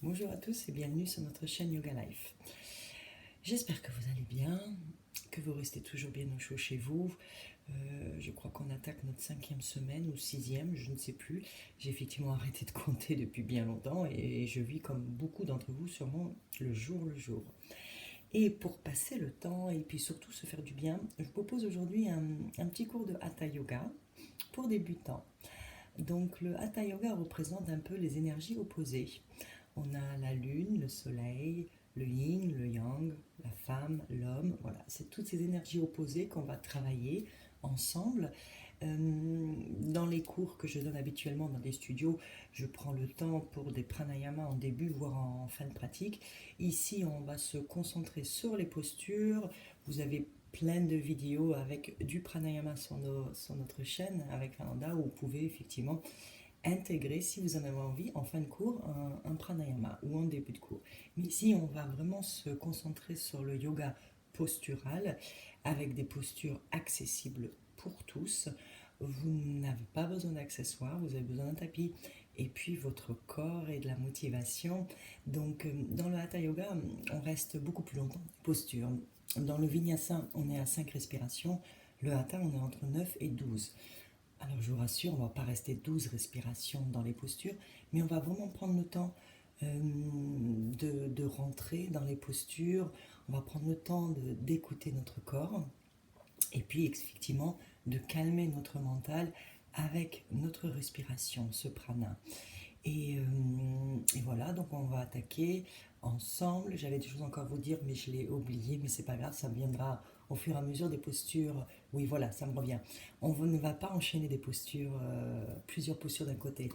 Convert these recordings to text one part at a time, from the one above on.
Bonjour à tous et bienvenue sur notre chaîne Yoga Life. J'espère que vous allez bien, que vous restez toujours bien au chaud chez vous. Je crois qu'on attaque notre 5e semaine ou 6e, je ne sais plus. J'ai effectivement arrêté de compter depuis bien longtemps et je vis comme beaucoup d'entre vous sûrement le jour. Et pour passer le temps et puis surtout se faire du bien, je vous propose aujourd'hui un petit cours de Hatha Yoga pour débutants. Donc le Hatha Yoga représente un peu les énergies opposées. On a la lune, le soleil, le yin, le yang, la femme, l'homme. Voilà, c'est toutes ces énergies opposées qu'on va travailler ensemble. Dans les cours que je donne habituellement dans des studios, je prends le temps pour des pranayamas en début, voire en fin de pratique. Ici, on va se concentrer sur les postures. Vous avez plein de vidéos avec du pranayama sur notre chaîne avec Ananda où vous pouvez effectivement intégrer, si vous en avez envie, en fin de cours, un pranayama ou en début de cours. Mais ici, on va vraiment se concentrer sur le yoga postural avec des postures accessibles pour tous. Vous n'avez pas besoin d'accessoires, vous avez besoin d'un tapis et puis votre corps et de la motivation. Donc, dans le Hatha Yoga, on reste beaucoup plus longtemps en posture. Dans le Vinyasa, on est à 5 respirations. Le Hatha, on est entre 9 et 12. Alors je vous rassure, on ne va pas rester 12 respirations dans les postures, mais on va vraiment prendre le temps de rentrer dans les postures, on va prendre le temps d'écouter notre corps, et puis effectivement de calmer notre mental avec notre respiration, ce prana. Et voilà, donc on va attaquer ensemble. J'avais des choses encore à vous dire, mais je l'ai oublié, mais c'est pas grave, ça viendra au fur et à mesure des postures. Oui, voilà, ça me revient. On ne va pas enchaîner des postures, plusieurs postures d'un côté.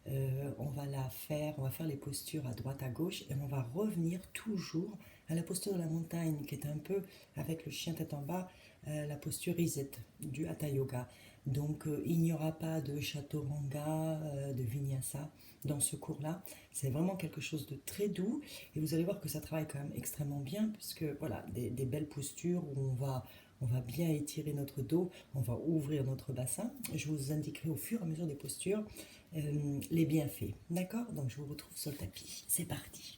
On va faire les postures à droite, à gauche, et on va revenir toujours à la posture de la montagne, qui est un peu, avec le chien tête en bas, la posture reset du Hatha Yoga. Donc il n'y aura pas de chaturanga, de vinyasa dans ce cours-là. C'est vraiment quelque chose de très doux et vous allez voir que ça travaille quand même extrêmement bien puisque voilà, des belles postures où on va bien étirer notre dos, on va ouvrir notre bassin. Je vous indiquerai au fur et à mesure des postures les bienfaits. D'accord? Donc je vous retrouve sur le tapis. C'est parti.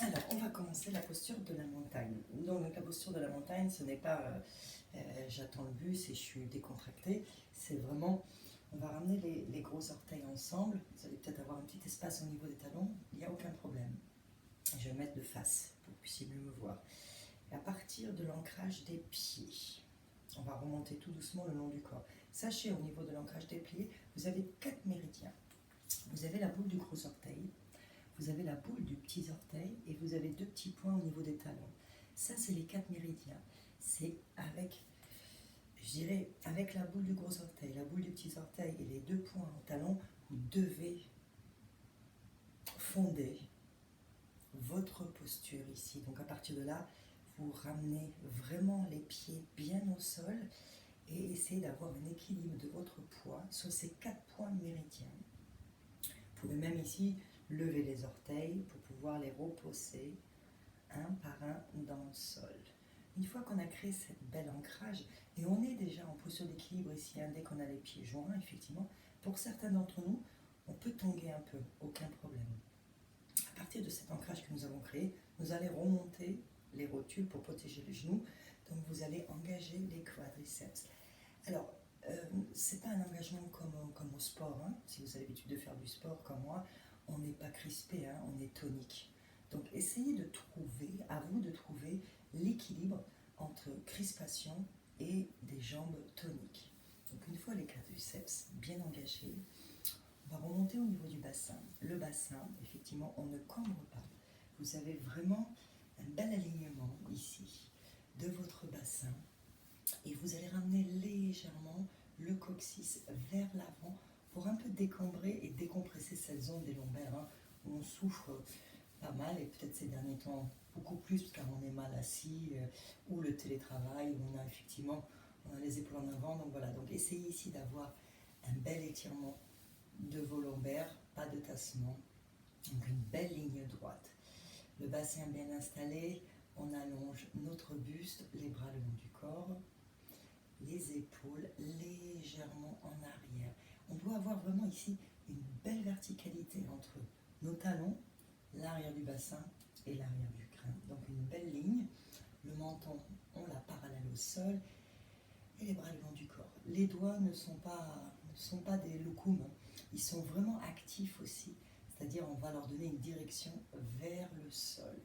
Alors, on va commencer la posture de la montagne. Donc, la posture de la montagne, ce n'est pas j'attends le bus et je suis décontractée. C'est vraiment, on va ramener les gros orteils ensemble. Vous allez peut-être avoir un petit espace au niveau des talons. Il n'y a aucun problème. Je vais me mettre de face pour que vous puissiez mieux me voir. Et à partir de l'ancrage des pieds, on va remonter tout doucement le long du corps. Sachez, au niveau de l'ancrage des pieds, vous avez 4 méridiens. Vous avez la boule du gros orteil, vous avez la boule du petit orteil et vous avez 2 petits points au niveau des talons. Ça, c'est les 4 méridiens. C'est avec, je dirais, avec la boule du gros orteil, la boule du petit orteil et les 2 points au talon, vous devez fonder votre posture ici. Donc à partir de là, vous ramenez vraiment les pieds bien au sol et essayez d'avoir un équilibre de votre poids sur ces 4 points méridiens. Vous pouvez même ici lever les orteils pour pouvoir les reposer un par un dans le sol. Une fois qu'on a créé cette belle ancrage, et on est déjà en posture d'équilibre ici, dès qu'on a les pieds joints, effectivement, pour certains d'entre nous, on peut tanguer un peu, aucun problème. À partir de cet ancrage que nous avons créé, vous allez remonter les rotules pour protéger les genoux, donc vous allez engager les quadriceps. Alors, c'est pas un engagement comme au sport, hein. Si vous avez l'habitude de faire du sport comme moi, on n'est pas crispé, hein, on est tonique. Donc essayez de trouver, à vous de trouver l'équilibre entre crispation et des jambes toniques. Donc une fois les quadriceps bien engagés, on va remonter au niveau du bassin. Le bassin, effectivement, on ne cambre pas. Vous avez vraiment un bel alignement ici de votre bassin et vous allez ramener légèrement le coccyx vers l'avant pour un peu décambrer et décompresser cette zone des lombaires, hein, où on souffre pas mal et peut-être ces derniers temps beaucoup plus car on est mal assis ou le télétravail où on a les épaules en avant. Donc voilà, donc essayez ici d'avoir un bel étirement de vos lombaires, pas de tassement, donc une belle ligne droite. Le bassin bien installé, on allonge notre buste, les bras le long du corps, les épaules légèrement en arrière. On doit avoir vraiment ici une belle verticalité entre nos talons, l'arrière du bassin et l'arrière du crâne. Donc une belle ligne. Le menton, on l'a parallèle au sol et les bras le long du corps. Les doigts ne sont pas des loukoums, ils sont vraiment actifs aussi. C'est-à-dire on va leur donner une direction vers le sol.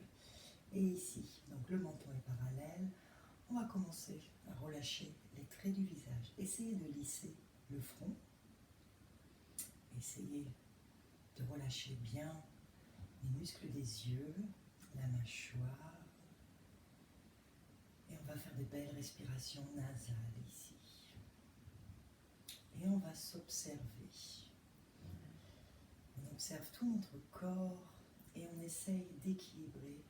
Et ici, donc le menton est parallèle. On va commencer à relâcher les traits du visage. Essayez de lisser le front. Essayez de relâcher bien les muscles des yeux, la mâchoire. Et on va faire des belles respirations nasales ici. Et on va s'observer. On observe tout notre corps et on essaye d'équilibrer,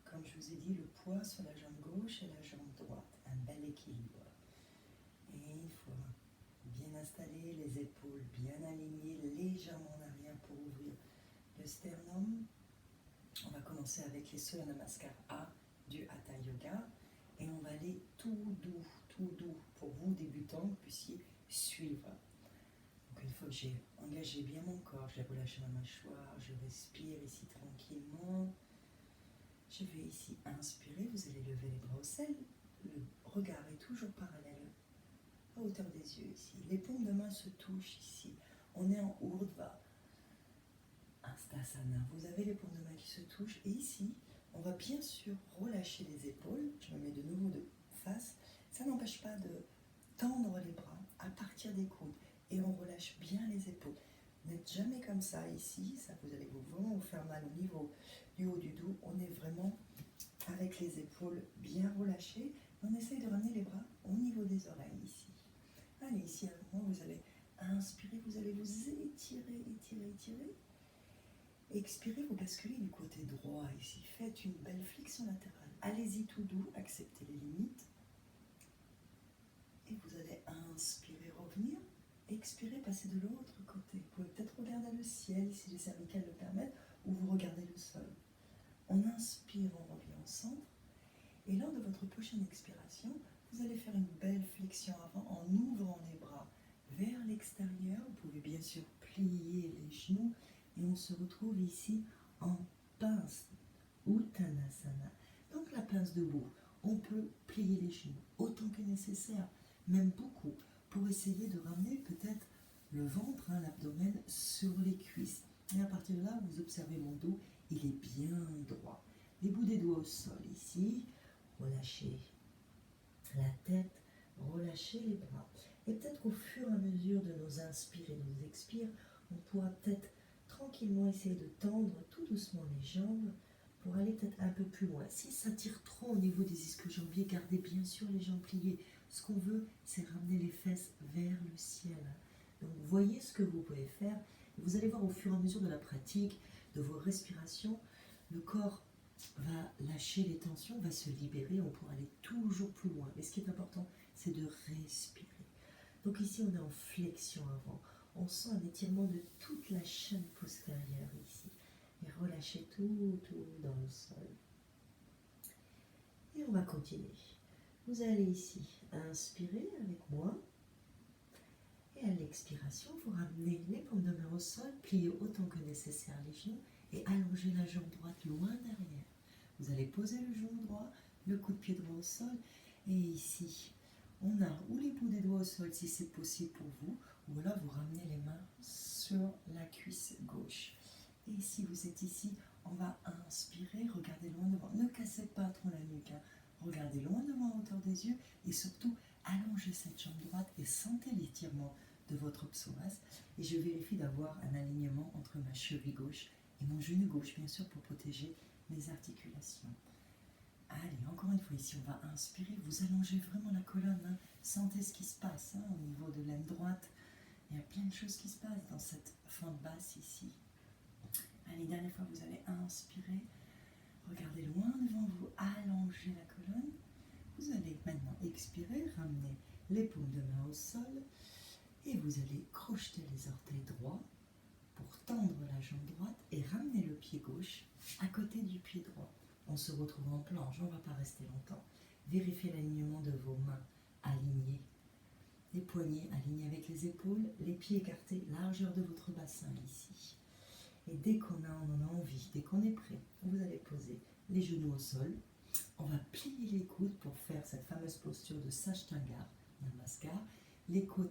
comme je vous ai dit, le poids sur la jambe gauche et la jambe droite. Un bel équilibre. Et une fois bien installé, les épaules bien alignées, légèrement en arrière pour ouvrir le sternum. On va commencer avec les Surya Namaskar A du Hatha Yoga. Et on va aller tout doux pour vous débutants, que vous puissiez suivre. Donc une fois que j'ai engagé bien mon corps, je relâche ma mâchoire, je respire ici tranquillement. Je vais ici inspirer, vous allez lever les bras au ciel, le regard est toujours parallèle à hauteur des yeux ici. Les paumes de main se touchent ici. On est en Urdhva, Hastasana. Vous avez les paumes de main qui se touchent et ici, on va bien sûr relâcher les épaules. Je me mets de nouveau de face. Ça n'empêche pas de tendre les bras à partir des coudes. Et on relâche bien les épaules. N'êtes jamais comme ça ici. Ça, vous allez vraiment vous faire mal au niveau du haut du dos. On est vraiment avec les épaules bien relâchées. On essaye de ramener les bras au niveau des oreilles ici. Allez, ici avec moi, vous allez inspirer. Vous allez vous étirer. Expirez, vous basculez du côté droit ici. Faites une belle flexion latérale. Allez-y tout doux, acceptez les limites. Et vous allez inspirer, revenir. Expirez, passez de l'autre côté. Vous pouvez peut-être regarder le ciel si les cervicales le permettent, ou vous regardez le sol. On inspire, on revient au centre. Et lors de votre prochaine expiration, vous allez faire une belle flexion avant en ouvrant les bras vers l'extérieur. Vous pouvez bien sûr plier les genoux. Et on se retrouve ici en pince, Uttanasana. Donc la pince debout, on peut plier les genoux autant que nécessaire, même beaucoup, pour essayer de ramener peut-être le ventre, l'abdomen sur les cuisses. Et à partir de là, vous observez mon dos, il est bien droit. Les bouts des doigts au sol ici, relâchez la tête, relâchez les bras. Et peut-être au fur et à mesure de nos inspires et de nos expires, on pourra peut-être tranquillement essayer de tendre tout doucement les jambes pour aller peut-être un peu plus loin. Si ça tire trop au niveau des ischio-jambiers, gardez bien sûr les jambes pliées. Ce qu'on veut, c'est ramener les fesses vers le ciel. Donc voyez ce que vous pouvez faire. Vous allez voir au fur et à mesure de la pratique, de vos respirations, le corps va lâcher les tensions, va se libérer, on pourra aller toujours plus loin. Mais ce qui est important, c'est de respirer. Donc ici, on est en flexion avant. On sent un étirement de toute la chaîne postérieure ici. Et relâchez tout dans le sol. Et on va continuer. Vous allez ici inspirer avec moi. Et à l'expiration, vous ramenez les paumes de main au sol, pliez autant que nécessaire les genoux et allongez la jambe droite loin derrière. Vous allez poser le genou droit, le coup de pied droit au sol. Et ici, on a ou les bouts des doigts au sol si c'est possible pour vous, ou alors vous ramenez les mains sur la cuisse gauche. Et si vous êtes ici, on va inspirer, regardez loin devant. Ne cassez pas trop la nuque, regardez loin devant à hauteur des yeux et surtout allongez cette jambe droite et sentez l'étirement de votre psoas. Et je vérifie d'avoir un alignement entre ma cheville gauche et mon genou gauche, bien sûr, pour protéger mes articulations. Allez, encore une fois, ici, on va inspirer. Vous allongez vraiment la colonne. Sentez ce qui se passe au niveau de l'aine droite. Il y a plein de choses qui se passent dans cette fente basse ici. Allez, dernière fois, vous allez inspirer. Regardez loin devant vous, allongez la colonne. Vous allez maintenant expirer, ramener les paumes de main au sol. Et vous allez crocheter les orteils droits pour tendre la jambe droite et ramener le pied gauche à côté du pied droit. On se retrouve en planche, on ne va pas rester longtemps. Vérifiez l'alignement de vos mains alignées. Les poignets alignés avec les épaules, les pieds écartés, largeur de votre bassin ici. Et dès qu'on en a envie, dès qu'on est prêt, vous allez poser les genoux au sol. On va plier les coudes pour faire cette fameuse posture de Sashtanga, Namaskar. Les coudes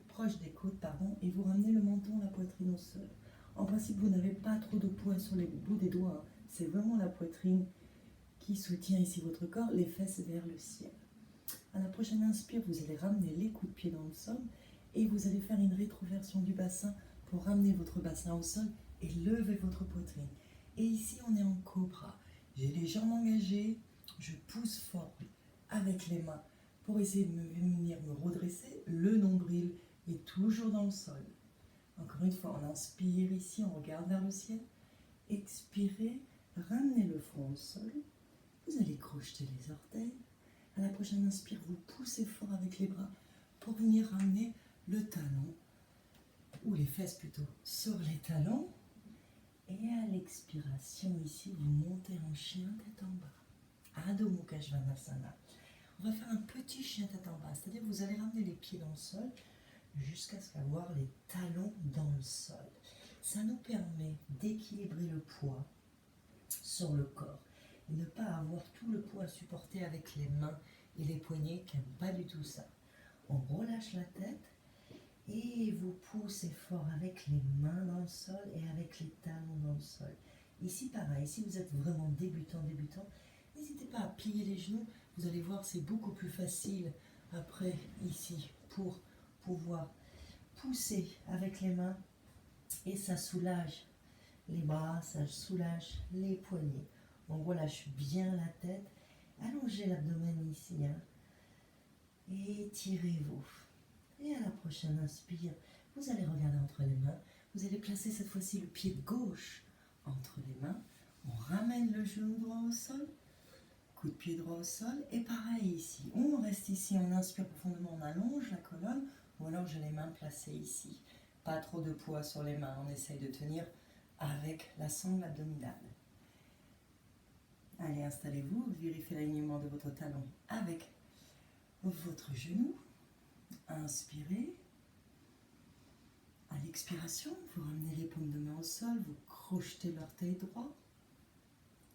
proches des côtes, et vous ramenez le menton, la poitrine au sol. En principe, vous n'avez pas trop de poids sur les bouts des doigts. C'est vraiment la poitrine qui soutient ici votre corps, les fesses vers le ciel. À la prochaine inspire, vous allez ramener les coups de pied dans le sol et vous allez faire une rétroversion du bassin pour ramener votre bassin au sol et lever votre poitrine. Et ici, on est en cobra. J'ai les jambes engagées, je pousse fort avec les mains pour essayer de venir me redresser. Le nombril est toujours dans le sol. Encore une fois, on inspire ici, on regarde vers le ciel. Expirez, ramenez le front au sol. Vous allez crocheter les orteils. À la prochaine inspire, vous poussez fort avec les bras pour venir ramener le talon, ou les fesses plutôt, sur les talons. Et à l'expiration, ici, vous montez en chien tête en bas. Adho Mukha Svanasana. On va faire un petit chien tête en bas, c'est-à-dire que vous allez ramener les pieds dans le sol jusqu'à ce qu'avoir les talons dans le sol. Ça nous permet d'équilibrer le poids sur le corps et ne pas avoir tout le poids à supporter avec les mains et les poignets qui n'aiment pas du tout ça. On relâche la tête et vous poussez fort avec les mains dans le sol et avec les talons dans le sol. Ici pareil, si vous êtes vraiment débutant, n'hésitez pas à plier les genoux. Vous allez voir, c'est beaucoup plus facile après ici pour pouvoir pousser avec les mains et ça soulage les bras, ça soulage les poignets. On relâche bien la tête, allongez l'abdomen ici, et étirez-vous. Et à la prochaine inspire, vous allez regarder entre les mains, vous allez placer cette fois-ci le pied gauche entre les mains, on ramène le genou droit au sol, coup de pied droit au sol, et pareil ici, on reste ici, on inspire profondément, on allonge la colonne, ou alors j'ai les mains placées ici, pas trop de poids sur les mains, on essaye de tenir avec la sangle abdominale. Allez, installez-vous, vérifiez l'alignement de votre talon avec votre genou. Inspirez. À l'expiration, vous ramenez les paumes de main au sol, vous crochetez l'orteil droit,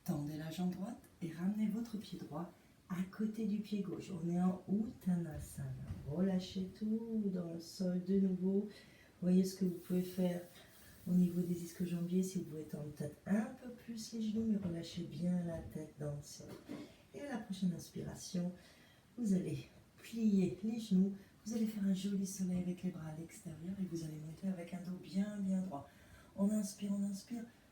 tendez la jambe droite et ramenez votre pied droit à côté du pied gauche. On est en Uttanasana. Relâchez tout dans le sol de nouveau. Voyez ce que vous pouvez faire au niveau des ischio-jambiers, si vous pouvez tendre peut-être un peu plus les genoux, mais relâchez bien la tête dans le sol. Et à la prochaine inspiration, vous allez plier les genoux, vous allez faire un joli soleil avec les bras à l'extérieur et vous allez monter avec un dos bien droit. On inspire,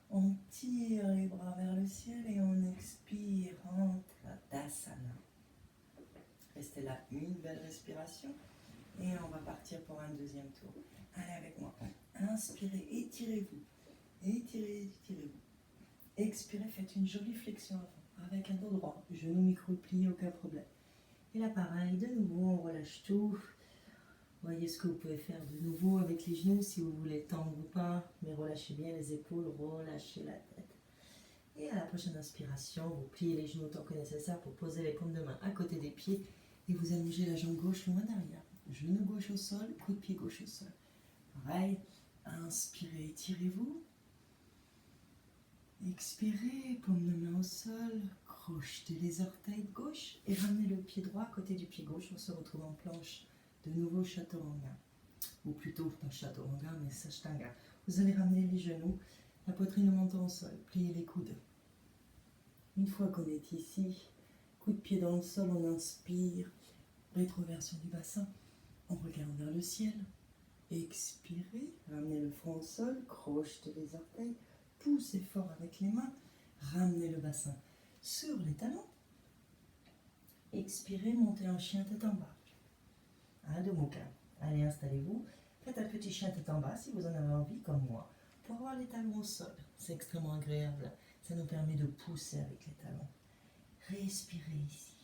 on tire les bras vers le ciel et on expire en Tadasana. Restez là une belle respiration et on va partir pour un deuxième tour. Allez avec moi. Inspirez, étirez-vous. Étirez-vous. Expirez, faites une jolie flexion avant, avec un dos droit. Genou micro-plié, aucun problème. Et là, pareil, de nouveau, on relâche tout. Voyez ce que vous pouvez faire de nouveau avec les genoux, si vous voulez tendre ou pas. Mais relâchez bien les épaules, relâchez la tête. Et à la prochaine inspiration, vous pliez les genoux autant que nécessaire pour poser les paumes de main à côté des pieds. Et vous allongez la jambe gauche loin derrière. Genou gauche au sol, coup de pied gauche au sol. Pareil, inspirez, étirez-vous. Expirez, paume de main au sol, crochetez les orteils de gauche et ramenez le pied droit à côté du pied gauche. On se retrouve en planche, de nouveau Chaturanga. Ou plutôt, pas Chaturanga, mais Sashtanga. Vous allez ramener les genoux, la poitrine au menton au sol, pliez les coudes. Une fois qu'on est ici, coup de pied dans le sol, on inspire, rétroversion du bassin, on regarde vers le ciel. Expirez, ramenez le front au sol, crochetez les orteils, poussez fort avec les mains, ramenez le bassin sur les talons. Expirez, montez en chien tête en bas. Adho Mukha. Allez, installez-vous. Faites un petit chien tête en bas si vous en avez envie, comme moi, pour avoir les talons au sol. C'est extrêmement agréable. Ça nous permet de pousser avec les talons. Respirez ici.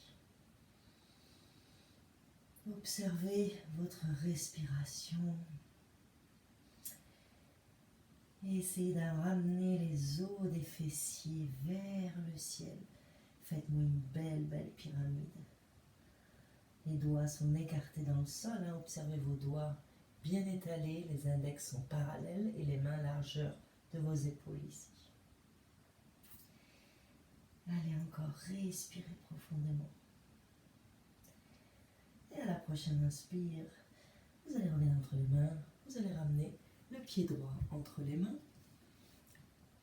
Observez votre respiration. Et essayez de ramener les os des fessiers vers le ciel. Faites-moi une belle pyramide. Les doigts sont écartés dans le sol. Observez vos doigts bien étalés, les index sont parallèles et les mains largeur de vos épaules ici. Allez, encore, respirez profondément. Et à la prochaine inspire, vous allez revenir entre les mains, vous allez ramener le pied droit entre les mains,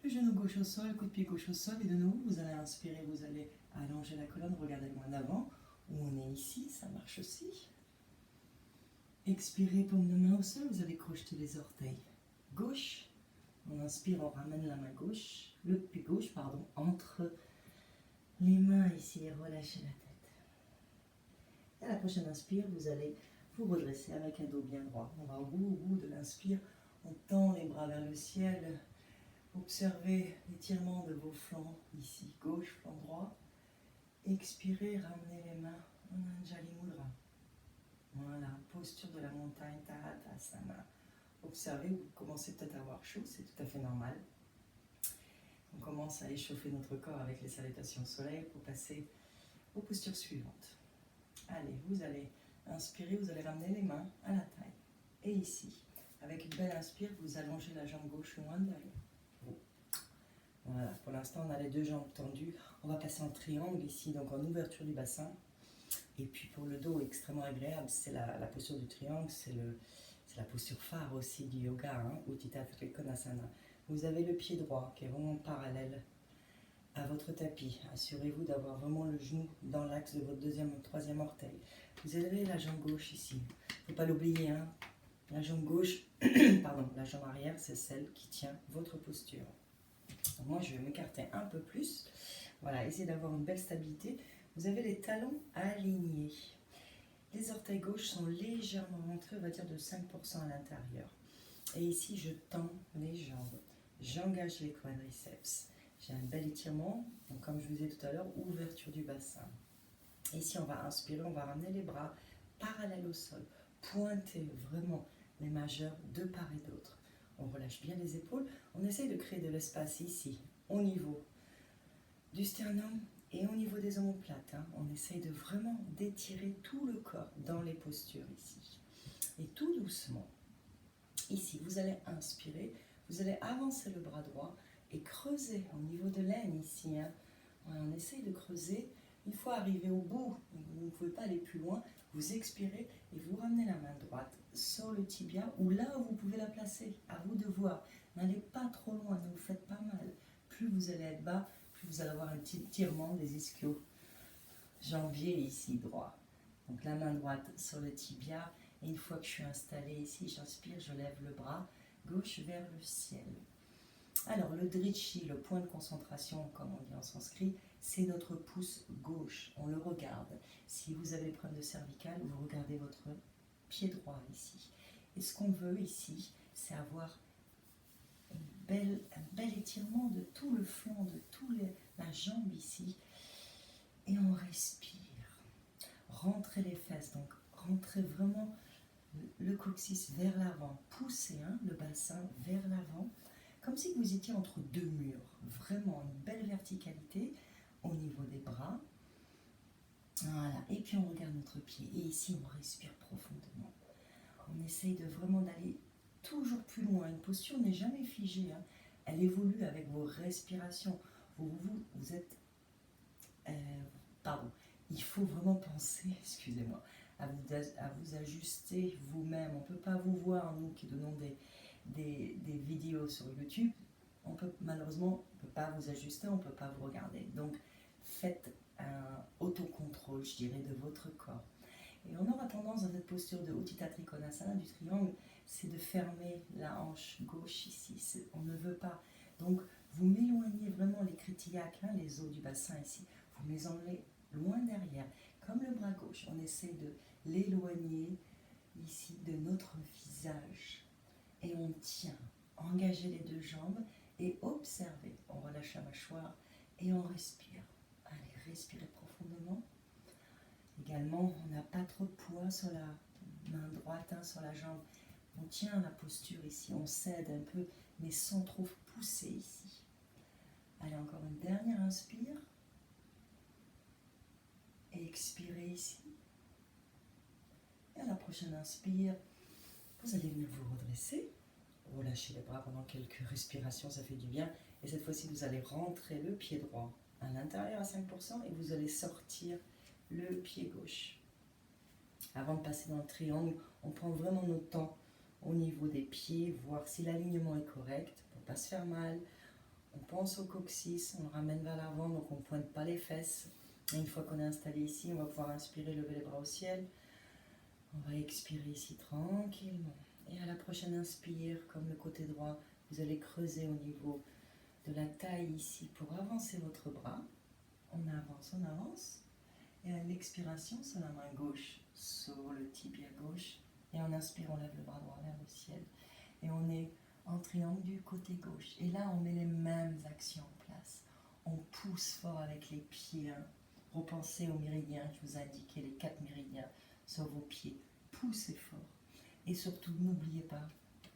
le genou gauche au sol, le coup de pied gauche au sol, et de nouveau, vous allez inspirer, vous allez allonger la colonne, regardez loin d'avant, où on est ici, ça marche aussi. Expirez, paume de main au sol, vous allez crocheter les orteils gauche. On inspire, on ramène la main gauche, le pied gauche, pardon, entre les mains ici et relâchez la tête. Et à la prochaine inspire, vous allez vous redresser avec un dos bien droit. On va au bout de l'inspire, on tend les bras vers le ciel. Observez l'étirement de vos flancs ici, gauche, flanc droit. Expirez, ramenez les mains en Anjali Mudra. Voilà, posture de la montagne, Tadasana. Observez, vous commencez peut-être à avoir chaud, c'est tout à fait normal. On commence à échauffer notre corps avec les salutations soleil pour passer aux postures suivantes. Allez, vous allez inspirer, vous allez ramener les mains à la taille. Et ici, avec une belle inspire, vous allongez la jambe gauche loin derrière vous. Voilà, pour l'instant, on a les deux jambes tendues. On va passer en triangle ici, donc en ouverture du bassin. Et puis pour le dos, extrêmement agréable, c'est la posture du triangle, c'est la posture phare aussi du yoga, hein, Utthita Trikonasana. Vous avez le pied droit qui est vraiment parallèle à votre tapis. Assurez-vous d'avoir vraiment le genou dans l'axe de votre deuxième ou troisième orteil. Vous élevez la jambe gauche ici. Il ne faut pas l'oublier, hein. La jambe gauche, pardon, la jambe arrière, c'est celle qui tient votre posture. Donc moi, je vais m'écarter un peu plus. Voilà, essayez d'avoir une belle stabilité. Vous avez les talons alignés. Les orteils gauches sont légèrement rentrés, on va dire de 5% à l'intérieur. Et ici, je tends les jambes. J'engage les quadriceps. J'ai un bel étirement. Donc, comme je vous disais tout à l'heure, ouverture du bassin. Ici, on va inspirer, on va ramener les bras parallèles au sol. Pointer vraiment les majeurs de part et d'autre. On relâche bien les épaules. On essaye de créer de l'espace ici, au niveau du sternum et au niveau des omoplates. Hein. On essaye de vraiment d'étirer tout le corps dans les postures ici. Et tout doucement, ici, vous allez inspirer, vous allez avancer le bras droit et creuser au niveau de l'aine ici. Hein. Voilà, on essaye de creuser. Une fois arrivé au bout, vous ne pouvez pas aller plus loin, vous expirez et vous ramenez la main droite sur le tibia ou là où vous pouvez la placer. À vous de voir. N'allez pas trop loin, ne vous faites pas mal. Plus vous allez être bas, plus vous allez avoir un petit tirement des ischios jambiers ici droit. Donc la main droite sur le tibia. Et une fois que je suis installée ici, j'inspire, je lève le bras gauche vers le ciel. Alors le drichi, le point de concentration, comme on dit en sanskrit, c'est notre pouce gauche. On le regarde. Si vous avez des problèmes de cervicale, vous regardez votre pied droit ici. Et ce qu'on veut ici, c'est avoir un bel étirement de tout le flanc, de toute la jambe ici. Et on respire. Rentrez les fesses, donc rentrez vraiment le coccyx vers l'avant. Poussez le bassin vers l'avant. Comme si vous étiez entre deux murs. Vraiment une belle verticalité au niveau des bras. Voilà. Et puis on regarde notre pied. Et ici, on respire profondément. On essaye de vraiment d'aller toujours plus loin. Une posture n'est jamais figée. Hein. Elle évolue avec vos respirations. Vous êtes... Il faut vraiment penser, excusez-moi, à vous ajuster vous-même. On ne peut pas vous voir, nous qui donnons des vidéos sur YouTube. Malheureusement, on ne peut pas vous ajuster, on ne peut pas vous regarder. Donc, faites un autocontrôle, je dirais, de votre corps. Et on aura tendance dans cette posture de Utthita Trikonasana, du triangle, c'est de fermer la hanche gauche ici. On ne veut pas. Donc, vous m'éloignez vraiment les critillacs, les os du bassin ici. Vous les emmenez loin derrière, comme le bras gauche. On essaie de l'éloigner ici de notre visage. Et on tient. Engagez les deux jambes et observez. On relâche la mâchoire et on respire. Allez, respirez profondément. Également, on n'a pas trop de poids sur la main droite, sur la jambe. On tient la posture ici, on cède un peu, mais sans trop pousser ici. Allez, encore une dernière inspire. Et expirez ici. Et à la prochaine inspire, Vous allez venir vous redresser, relâcher les bras pendant quelques respirations, ça fait du bien. Et cette fois-ci, vous allez rentrer le pied droit à l'intérieur à 5% et vous allez sortir le pied gauche. Avant de passer dans le triangle, on prend vraiment notre temps au niveau des pieds, voir si l'alignement est correct pour ne pas se faire mal. On pense au coccyx, on le ramène vers l'avant, donc on ne pointe pas les fesses. Et une fois qu'on est installé ici, on va pouvoir inspirer, lever les bras au ciel. On va expirer ici tranquillement. Et à la prochaine inspire, comme le côté droit, vous allez creuser au niveau de la taille ici pour avancer votre bras. On avance, on avance. Et à l'expiration, sur la main gauche, sur le tibia gauche. Et en inspire, on lève le bras droit vers le ciel. Et on est en triangle du côté gauche. Et là, on met les mêmes actions en place. On pousse fort avec les pieds. Repensez aux méridiens, je vous ai indiqué les 4 méridiens sur vos pieds. Poussez fort. Et surtout, n'oubliez pas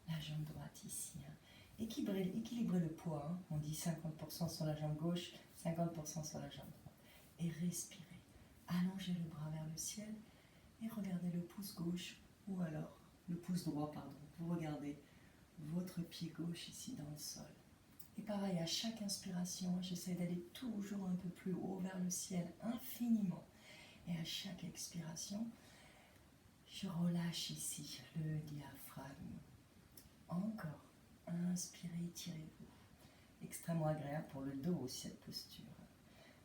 la jambe droite ici. Équilibrez le poids. On dit 50% sur la jambe gauche, 50% sur la jambe droite. Et respirez. Allongez le bras vers le ciel et regardez le pouce gauche ou alors le pouce droit, pardon. Vous regardez votre pied gauche ici dans le sol. Et pareil, à chaque inspiration, j'essaie d'aller toujours un peu plus haut vers le ciel, infiniment. Et à chaque expiration, je relâche ici le diaphragme. Encore, inspirez, étirez-vous. Extrêmement agréable pour le dos aussi, cette posture.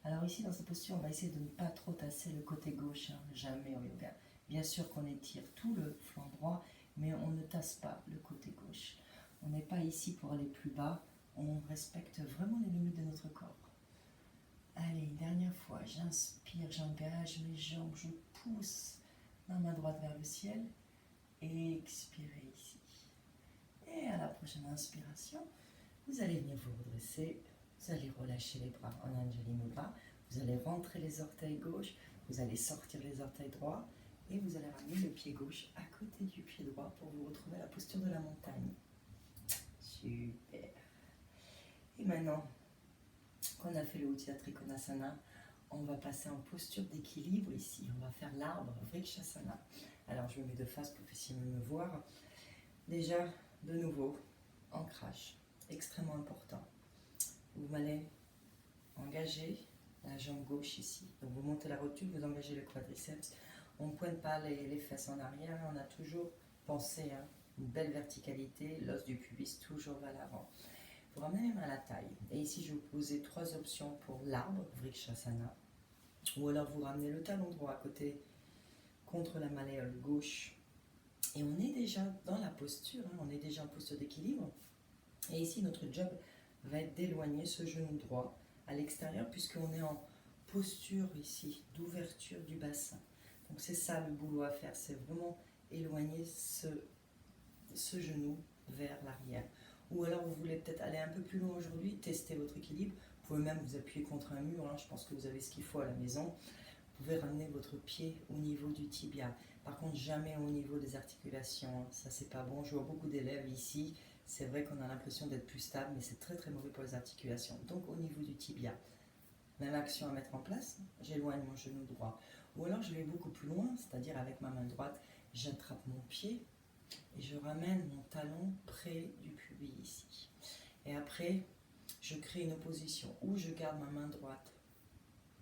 Alors ici, dans cette posture, on va essayer de ne pas trop tasser le côté gauche, jamais au yoga. Bien sûr qu'on étire tout le flanc droit, mais on ne tasse pas le côté gauche. On n'est pas ici pour aller plus bas, on respecte vraiment les limites de notre corps. Allez, une dernière fois, j'inspire, j'engage mes jambes, je pousse ma main droite vers le ciel, et expirez ici. Et à la prochaine inspiration, vous allez venir vous redresser, vous allez relâcher les bras en Anjali Mudra, vous allez rentrer les orteils gauche, vous allez sortir les orteils droits, et vous allez ramener le pied gauche à côté du pied droit pour vous retrouver à la posture de la montagne. Super. Et maintenant qu'on a fait le Utthita Trikonasana, on va passer en posture d'équilibre ici. On va faire l'arbre Vrikshasana. Alors je me mets de face pour que vous puissiez me voir. Déjà, de nouveau, ancrage, extrêmement important. Vous allez engager la jambe gauche ici. Donc vous montez la rotule, vous engagez le quadriceps. On ne pointe pas les fesses en arrière, on a toujours pensé une belle verticalité, l'os du pubis toujours vers l'avant. Vous ramenez les mains à la taille. Et ici, je vais vous poser 3 options pour l'arbre, Vrikshasana. Ou alors vous ramenez le talon droit à côté contre la malléole gauche. Et on est déjà dans la posture, on est déjà en posture d'équilibre. Et ici, notre job va être d'éloigner ce genou droit à l'extérieur, puisqu'on est en posture ici d'ouverture du bassin. Donc c'est ça le boulot à faire, c'est vraiment éloigner ce genou vers l'arrière. Ou alors vous voulez peut-être aller un peu plus loin aujourd'hui, tester votre équilibre. Vous pouvez même vous appuyer contre un mur, je pense que vous avez ce qu'il faut à la maison. Vous pouvez ramener votre pied au niveau du tibia. Par contre, jamais au niveau des articulations, ça c'est pas bon. Je vois beaucoup d'élèves ici, c'est vrai qu'on a l'impression d'être plus stable, mais c'est très très mauvais pour les articulations. Donc au niveau du tibia, même action à mettre en place, j'éloigne mon genou droit. Ou alors je vais beaucoup plus loin, c'est-à-dire avec ma main droite, j'attrape mon pied et je ramène mon talon près du pubis ici. Et après, je crée une opposition où je garde ma main droite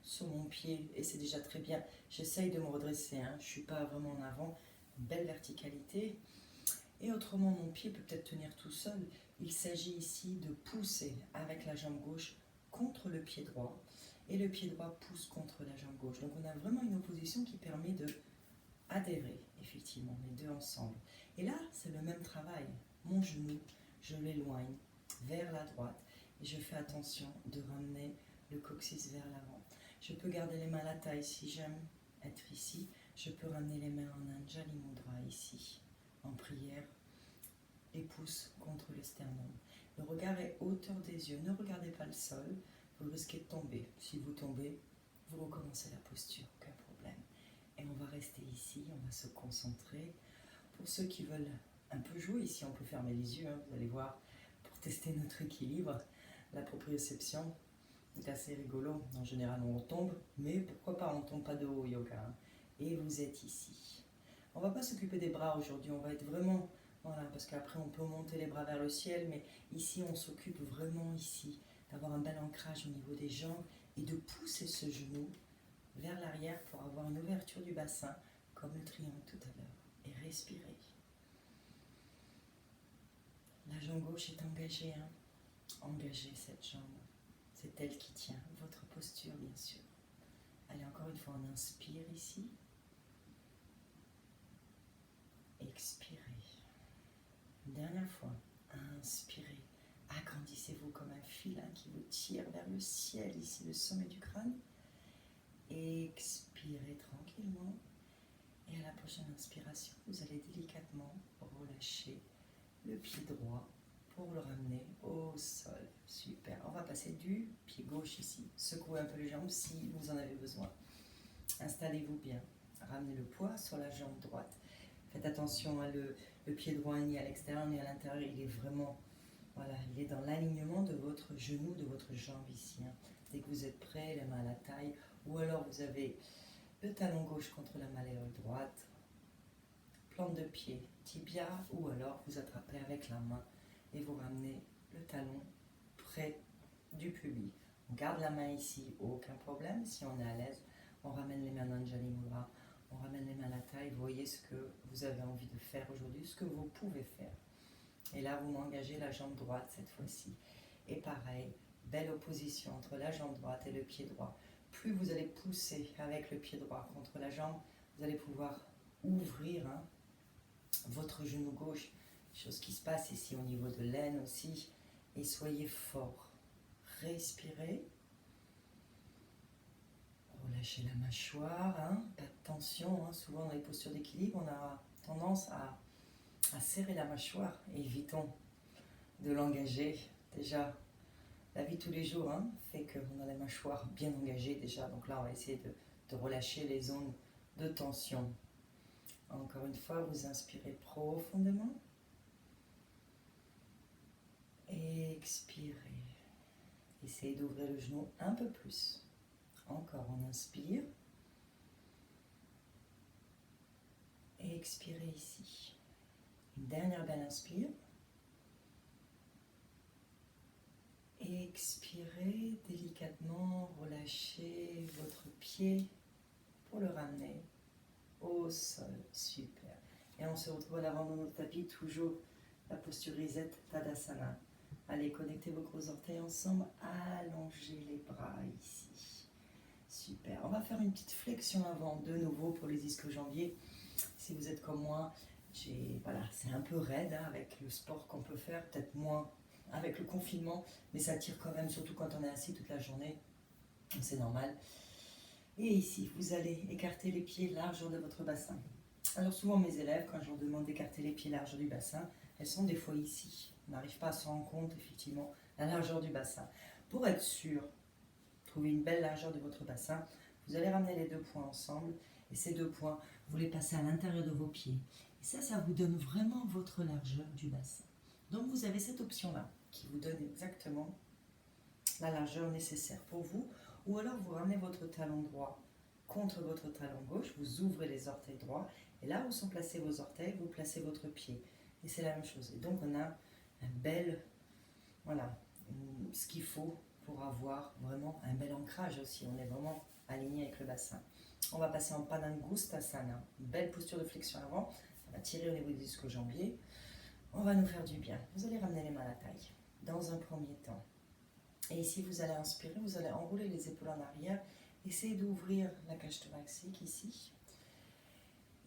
sur mon pied et c'est déjà très bien. J'essaye de me redresser, je ne suis pas vraiment en avant, belle verticalité. Et autrement, mon pied peut peut-être tenir tout seul. Il s'agit ici de pousser avec la jambe gauche contre le pied droit et le pied droit pousse contre la jambe gauche. Donc on a vraiment une opposition qui permet de adhérer, effectivement, les deux ensemble. Et là, c'est le même travail. Mon genou, je l'éloigne vers la droite et je fais attention de ramener le coccyx vers l'avant. Je peux garder les mains à la taille si j'aime être ici. Je peux ramener les mains en Anjali Mudra ici, en prière, les pouces contre le sternum. Le regard est hauteur des yeux. Ne regardez pas le sol, vous risquez de tomber. Si vous tombez, vous recommencez la posture, aucun problème. Et on va rester ici, on va se concentrer. Pour ceux qui veulent un peu jouer ici, on peut fermer les yeux, vous allez voir, pour tester notre équilibre. La proprioception est assez rigolo. En général, on tombe, mais pourquoi pas, on ne tombe pas de haut au yoga. Et vous êtes ici. On ne va pas s'occuper des bras aujourd'hui, on va être vraiment Voilà, parce qu'après on peut monter les bras vers le ciel, mais ici on s'occupe vraiment ici d'avoir un bel ancrage au niveau des jambes et de pousser ce genou vers l'arrière pour avoir une ouverture du bassin, comme le triangle tout à l'heure. Et respirez. La jambe gauche est engagée, hein. Engagez cette jambe. C'est elle qui tient votre posture, bien sûr. Allez, encore une fois, on inspire ici. Expirez. Une dernière fois, inspirez. Agrandissez-vous comme un fil qui vous tire vers le ciel, ici, le sommet du crâne. Expirez tranquillement. Et à la prochaine inspiration, vous allez délicatement relâcher le pied droit pour le ramener au sol. Super. On va passer du pied gauche ici. Secouez un peu les jambes si vous en avez besoin. Installez-vous bien. Ramenez le poids sur la jambe droite. Faites attention, le pied droit ni à l'extérieur ni à l'intérieur. Il est vraiment, voilà, il est dans l'alignement de votre genou, de votre jambe ici. Dès que vous êtes prêt, les mains à la taille, ou alors vous avez le talon gauche contre la malléole droite, plante de pied, tibia, ou alors vous attrapez avec la main et vous ramenez le talon près du pubis. On garde la main ici, aucun problème. Si on est à l'aise, on ramène les mains dans Anjali Mudra, on ramène les mains à la taille. Vous voyez ce que vous avez envie de faire aujourd'hui, ce que vous pouvez faire. Et là, vous m'engagez la jambe droite cette fois-ci. Et pareil, belle opposition entre la jambe droite et le pied droit. Plus vous allez pousser avec le pied droit contre la jambe, vous allez pouvoir ouvrir votre genou gauche. Chose qui se passe ici au niveau de l'aine aussi. Et soyez fort. Respirez. Relâchez la mâchoire. Pas de tension. Souvent dans les postures d'équilibre, on a tendance à serrer la mâchoire. Évitons de l'engager. Déjà, la vie de tous les jours fait qu'on a la mâchoire bien engagée déjà. Donc là, on va essayer de relâcher les zones de tension. Encore une fois, vous inspirez profondément. Expirez. Essayez d'ouvrir le genou un peu plus. Encore, on inspire. Et expirez ici. Une dernière belle inspire. Expirez délicatement, relâchez votre pied pour le ramener au sol. Super. Et on se retrouve à l'avant de notre tapis, toujours la posture Reset Tadasana. Allez, connectez vos gros orteils ensemble, allongez les bras ici. Super. On va faire une petite flexion avant, de nouveau pour les ischio-jambiers. Si vous êtes comme moi, voilà, c'est un peu raide avec le sport qu'on peut faire, peut-être moins avec le confinement, mais ça tire quand même, surtout quand on est assis toute la journée, c'est normal. Et ici, vous allez écarter les pieds largeur de votre bassin. Alors souvent mes élèves, quand je leur demande d'écarter les pieds largeur du bassin, elles sont des fois ici. On n'arrive pas à se rendre compte, effectivement, la largeur du bassin. Pour être sûr, trouver une belle largeur de votre bassin, vous allez ramener les deux points ensemble, et ces deux points, vous les passez à l'intérieur de vos pieds. Et ça vous donne vraiment votre largeur du bassin. Donc vous avez cette option-là, qui vous donne exactement la largeur nécessaire pour vous, ou alors vous ramenez votre talon droit contre votre talon gauche, vous ouvrez les orteils droits, et là où sont placés vos orteils, vous placez votre pied. Et c'est la même chose. Et donc on a un bel, voilà, ce qu'il faut pour avoir vraiment un bel ancrage aussi. On est vraiment aligné avec le bassin. On va passer en Padangusthasana, une belle posture de flexion avant. On va tirer au niveau des ischio-jambiers. On va nous faire du bien. Vous allez ramener les mains à la taille dans un premier temps. Et ici, vous allez inspirer, vous allez enrouler les épaules en arrière. Essayez d'ouvrir la cage thoracique ici.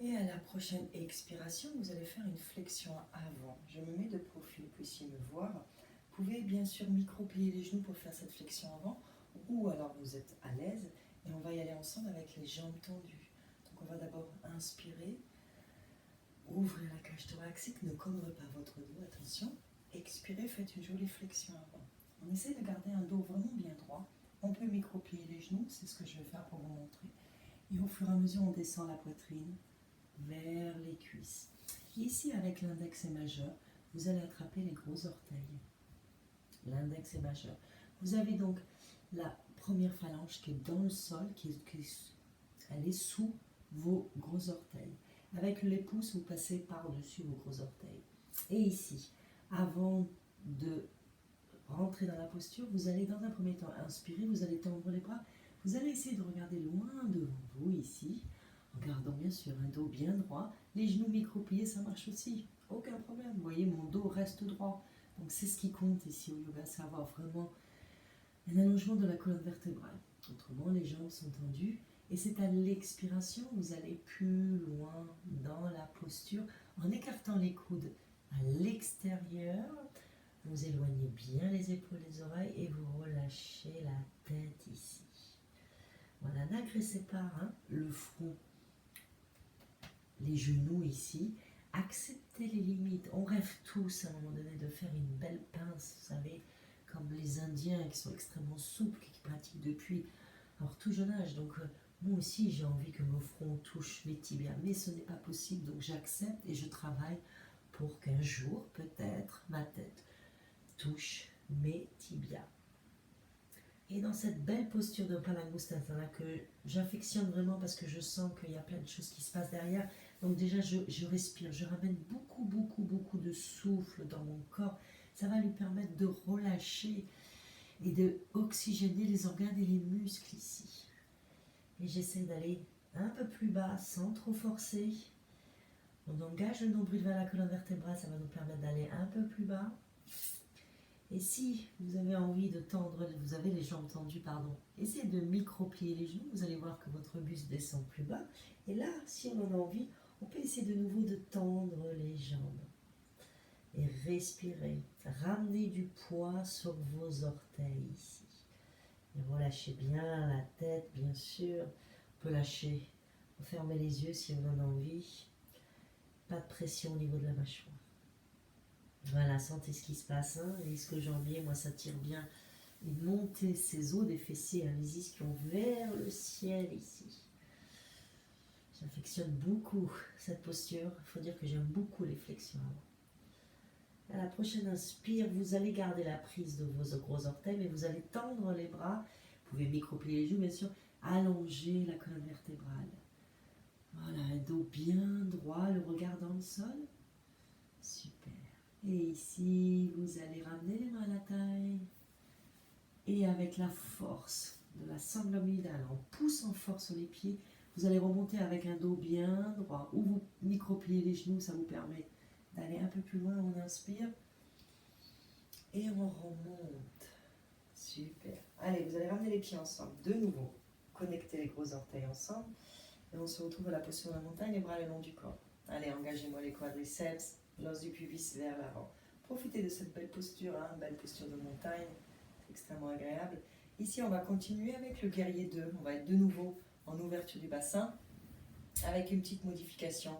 Et à la prochaine expiration, vous allez faire une flexion avant. Je me mets de profil, vous puissiez me voir. Vous pouvez bien sûr micro-plier les genoux pour faire cette flexion avant, ou alors vous êtes à l'aise, et on va y aller ensemble avec les jambes tendues. Donc on va d'abord inspirer, ouvrir la cage thoracique, ne commandez pas votre dos, attention. Expirez, faites une jolie flexion avant. On essaie de garder un dos vraiment bien droit. On peut micro-plier les genoux, c'est ce que je vais faire pour vous montrer. Et au fur et à mesure, on descend la poitrine vers les cuisses. Et ici, avec l'index et majeur, vous allez attraper les gros orteils. L'index est majeur. Vous avez donc la première phalange qui est dans le sol, elle est sous vos gros orteils. Avec les pouces, vous passez par-dessus vos gros orteils. Et ici, avant de rentrer dans la posture, vous allez dans un premier temps inspirer, vous allez tendre les bras, vous allez essayer de regarder loin devant vous ici, en gardant bien sûr un dos bien droit, les genoux micro-pliés, ça marche aussi, aucun problème, vous voyez mon dos reste droit, donc c'est ce qui compte ici au yoga, c'est avoir vraiment un allongement de la colonne vertébrale, autrement les jambes sont tendues, et c'est à l'expiration, vous allez plus loin dans la posture, en écartant les coudes à l'extérieur, vous éloignez bien les épaules, les oreilles et vous relâchez la tête ici. Voilà, n'agressez pas le front, les genoux ici. Acceptez les limites. On rêve tous à un moment donné de faire une belle pince, vous savez, comme les Indiens qui sont extrêmement souples, qui pratiquent depuis leur tout jeune âge. Donc moi aussi j'ai envie que mon front touche mes tibias, mais ce n'est pas possible. Donc j'accepte et je travaille pour qu'un jour, peut-être, ma tête touche mes tibias. Et dans cette belle posture de Palangustasana que j'affectionne vraiment parce que je sens qu'il y a plein de choses qui se passent derrière. Donc déjà, je respire, je ramène beaucoup de souffle dans mon corps. Ça va lui permettre de relâcher et de oxygéner les organes et les muscles ici. Et j'essaie d'aller un peu plus bas sans trop forcer. On engage le nombril vers la colonne vertébrale, ça va nous permettre d'aller un peu plus bas. Et si vous avez envie de tendre, vous avez les jambes tendues, essayez de micro-plier les genoux, vous allez voir que votre buste descend plus bas. Et là, si on en a envie, on peut essayer de nouveau de tendre les jambes. Et respirer, ramenez du poids sur vos orteils ici. Et relâchez bien la tête, bien sûr. On peut lâcher, fermer les yeux si on en a envie. Pas de pression au niveau de la mâchoire. Voilà, sentez ce qui se passe, les muscles jambiers, moi ça tire bien. Et montez ces os des fessiers, les ischions vers le ciel ici. J'affectionne beaucoup cette posture, il faut dire que j'aime beaucoup les flexions. À la prochaine inspire, vous allez garder la prise de vos gros orteils, mais vous allez tendre les bras, vous pouvez micro-plier les joues, bien sûr, allonger la colonne vertébrale. Voilà, un dos bien droit, le regard dans le sol. Super. Et ici, vous allez ramener les mains à la taille. Et avec la force de la sangle abdominale, en poussant fort sur les pieds, vous allez remonter avec un dos bien droit. Ou vous micro-pliez les genoux, ça vous permet d'aller un peu plus loin. On inspire. Et on remonte. Super. Allez, vous allez ramener les pieds ensemble. De nouveau, connectez les gros orteils ensemble. Et on se retrouve à la posture de la montagne, les bras le long du corps. Allez, engagez-moi les quadriceps. L'os du pubis vers l'avant. Profitez de cette belle posture, belle posture de montagne, c'est extrêmement agréable. Ici, on va continuer avec le guerrier 2. On va être de nouveau en ouverture du bassin, avec une petite modification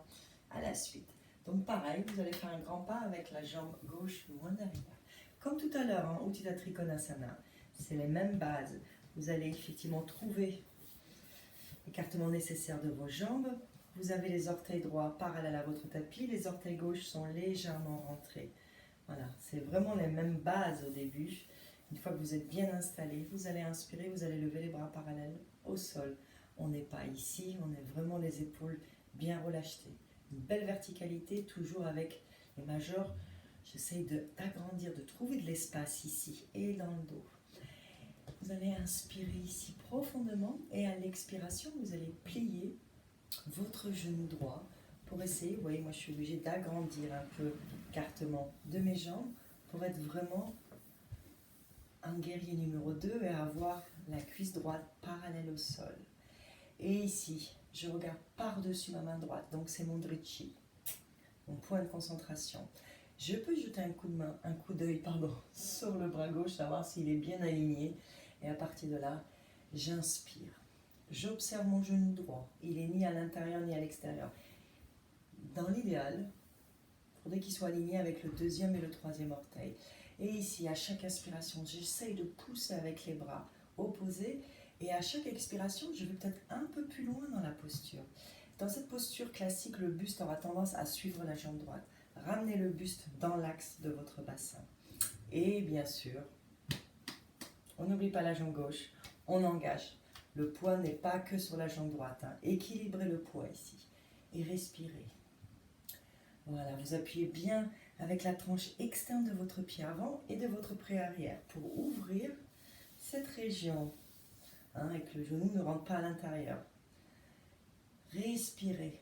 à la suite. Donc pareil, vous allez faire un grand pas avec la jambe gauche loin derrière. Comme tout à l'heure, Uttita Trikonasana, c'est les mêmes bases. Vous allez effectivement trouver l'écartement nécessaire de vos jambes. Vous avez les orteils droits parallèles à votre tapis, les orteils gauches sont légèrement rentrés. Voilà, c'est vraiment les mêmes bases au début. Une fois que vous êtes bien installé, vous allez inspirer, vous allez lever les bras parallèles au sol. On n'est pas ici, on est vraiment les épaules bien relâchées. Une belle verticalité, toujours avec les majeurs. J'essaye d'agrandir, de trouver de l'espace ici et dans le dos. Vous allez inspirer ici profondément et à l'expiration, vous allez plier votre genou droit pour essayer, vous voyez, moi je suis obligée d'agrandir un peu l'écartement de mes jambes pour être vraiment un guerrier numéro 2 et avoir la cuisse droite parallèle au sol. Et ici, je regarde par-dessus ma main droite, donc c'est mon Drichi, mon point de concentration. Je peux jeter un coup d'œil sur le bras gauche, savoir s'il est bien aligné et à partir de là, j'inspire. J'observe mon genou droit, il n'est ni à l'intérieur ni à l'extérieur. Dans l'idéal, il faudrait qu'il soit aligné avec le deuxième et le troisième orteil. Et ici, à chaque inspiration, j'essaye de pousser avec les bras opposés. Et à chaque expiration, je vais peut-être un peu plus loin dans la posture. Dans cette posture classique, le buste aura tendance à suivre la jambe droite. Ramenez le buste dans l'axe de votre bassin. Et bien sûr, on n'oublie pas la jambe gauche, on engage. Le poids n'est pas que sur la jambe droite. Équilibrez le poids ici. Et respirez. Voilà, vous appuyez bien avec la tranche externe de votre pied avant et de votre pied arrière pour ouvrir cette région, et que le genou ne rentre pas à l'intérieur. Respirez.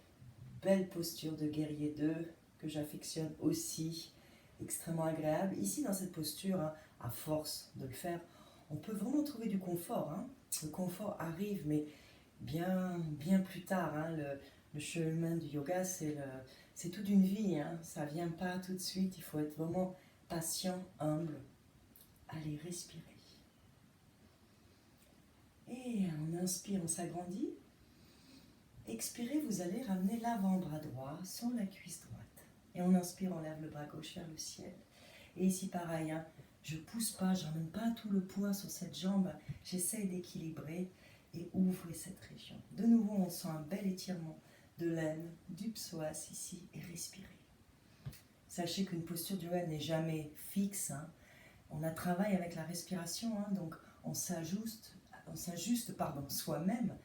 Belle posture de guerrier 2 que j'affectionne aussi, extrêmement agréable. Ici, dans cette posture, à force de le faire, on peut vraiment trouver du confort. Le confort arrive, mais bien plus tard. Le chemin du yoga, c'est toute une vie. Ça ne vient pas tout de suite. Il faut être vraiment patient, humble. Allez, respirez. Et on inspire, on s'agrandit. Expirez, vous allez ramener l'avant-bras droit sur la cuisse droite. Et on inspire, on lève le bras gauche vers le ciel. Et ici, pareil, je ne pousse pas, je n'emmène pas tout le poids sur cette jambe. J'essaye d'équilibrer et ouvrir cette région. De nouveau, on sent un bel étirement de l'aine, du psoas ici, et respirez. Sachez qu'une posture du yoga n'est jamais fixe. On a travaillé avec la respiration, donc on s'ajuste soi-même.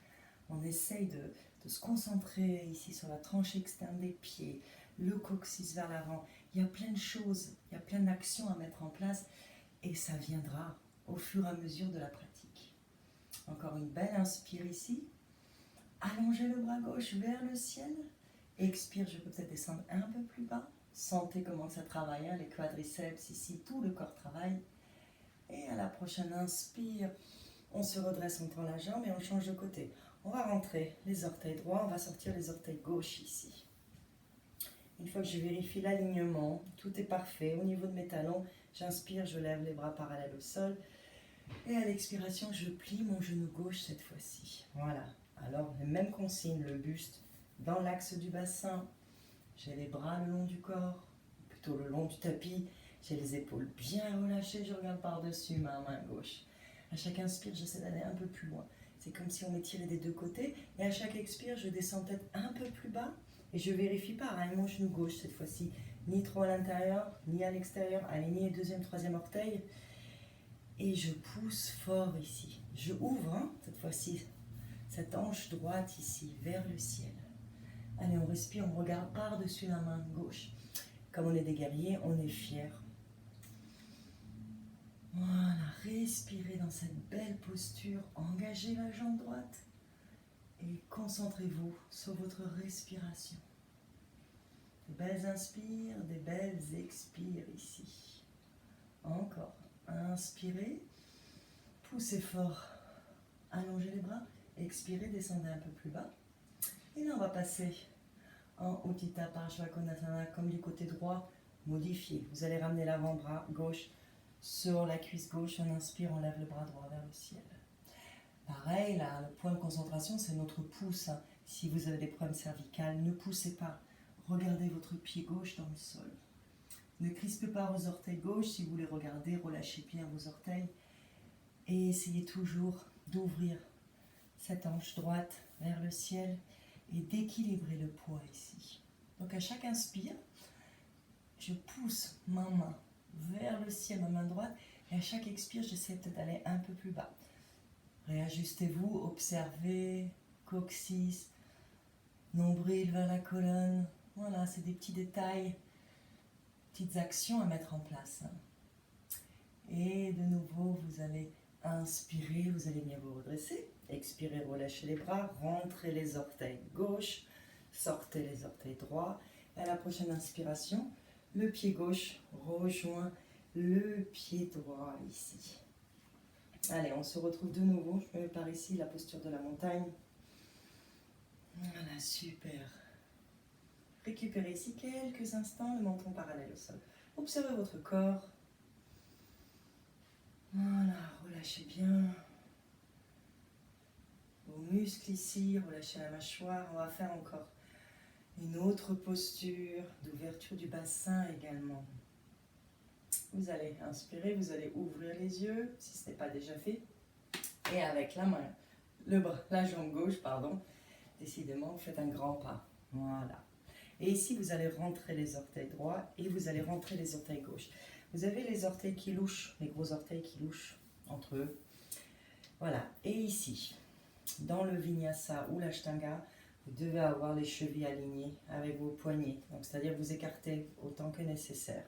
On essaye de se concentrer ici sur la tranche externe des pieds, le coccyx vers l'avant. Il y a plein de choses, il y a plein d'actions à mettre en place et ça viendra au fur et à mesure de la pratique. Encore une belle inspire ici. Allongez le bras gauche vers le ciel. Expire, je peux peut-être descendre un peu plus bas. Sentez comment ça travaille, les quadriceps ici, tout le corps travaille. Et à la prochaine inspire, on se redresse, on tend la jambe et on change de côté. On va rentrer les orteils droits, on va sortir les orteils gauches ici. Une fois que je vérifie l'alignement, tout est parfait. Au niveau de mes talons, j'inspire, je lève les bras parallèles au sol. Et à l'expiration, je plie mon genou gauche cette fois-ci. Voilà. Alors, les mêmes consignes, le buste dans l'axe du bassin. J'ai les bras le long du corps, plutôt le long du tapis. J'ai les épaules bien relâchées, je regarde par-dessus ma main gauche. À chaque inspire, j'essaie d'aller un peu plus loin. C'est comme si on m'étirait des deux côtés. Et à chaque expire, je descends peut-être un peu plus bas. Et je vérifie pareil, mon genou gauche cette fois-ci. Ni trop à l'intérieur, ni à l'extérieur. Aligné deuxième, troisième orteil. Et je pousse fort ici. Je ouvre, cette fois-ci, cette hanche droite ici, vers le ciel. Allez, on respire, on regarde par-dessus la main gauche. Comme on est des guerriers, on est fiers. Voilà, respirez dans cette belle posture, engagez la jambe droite et concentrez-vous sur votre respiration. Des belles inspires, des belles expires ici. Encore, inspirez, poussez fort, allongez les bras, expirez, descendez un peu plus bas. Et là on va passer en Utthita Parshvakonasana comme du côté droit, modifié. Vous allez ramener l'avant-bras gauche sur la cuisse gauche, on inspire, on lève le bras droit vers le ciel. Pareil, là, le point de concentration, c'est notre pouce. Si vous avez des problèmes cervicales, ne poussez pas. Regardez votre pied gauche dans le sol. Ne crispez pas vos orteils gauche. Si vous les regardez, relâchez bien vos orteils. Et essayez toujours d'ouvrir cette hanche droite vers le ciel et d'équilibrer le poids ici. Donc à chaque inspire, je pousse ma main vers le ciel, ma main droite, et à chaque expire, j'essaie peut-être d'aller un peu plus bas. Réajustez-vous, observez, coccyx, nombril vers la colonne. Voilà, c'est des petits détails, petites actions à mettre en place. Et de nouveau, vous allez inspirer, vous allez bien vous redresser. Expirez, relâchez les bras, rentrez les orteils gauche, sortez les orteils droits. Et à la prochaine inspiration, le pied gauche rejoint le pied droit ici. Allez, on se retrouve de nouveau. Je me mets par ici, la posture de la montagne. Voilà, super. Récupérez ici quelques instants, le menton parallèle au sol. Observez votre corps. Voilà, relâchez bien vos muscles ici, relâchez la mâchoire. On va faire encore une autre posture d'ouverture du bassin également. Vous allez inspirer, vous allez ouvrir les yeux, si ce n'est pas déjà fait. Et avec la main, la jambe gauche, décidément, vous faites un grand pas. Voilà. Et ici, vous allez rentrer les orteils droits et vous allez rentrer les orteils gauches. Vous avez les orteils qui louchent, les gros orteils qui louchent entre eux. Voilà. Et ici, dans le Vinyasa ou l'Ashtanga, Vous devez avoir les chevilles alignées avec vos poignets. Donc, c'est-à-dire vous écartez autant que nécessaire.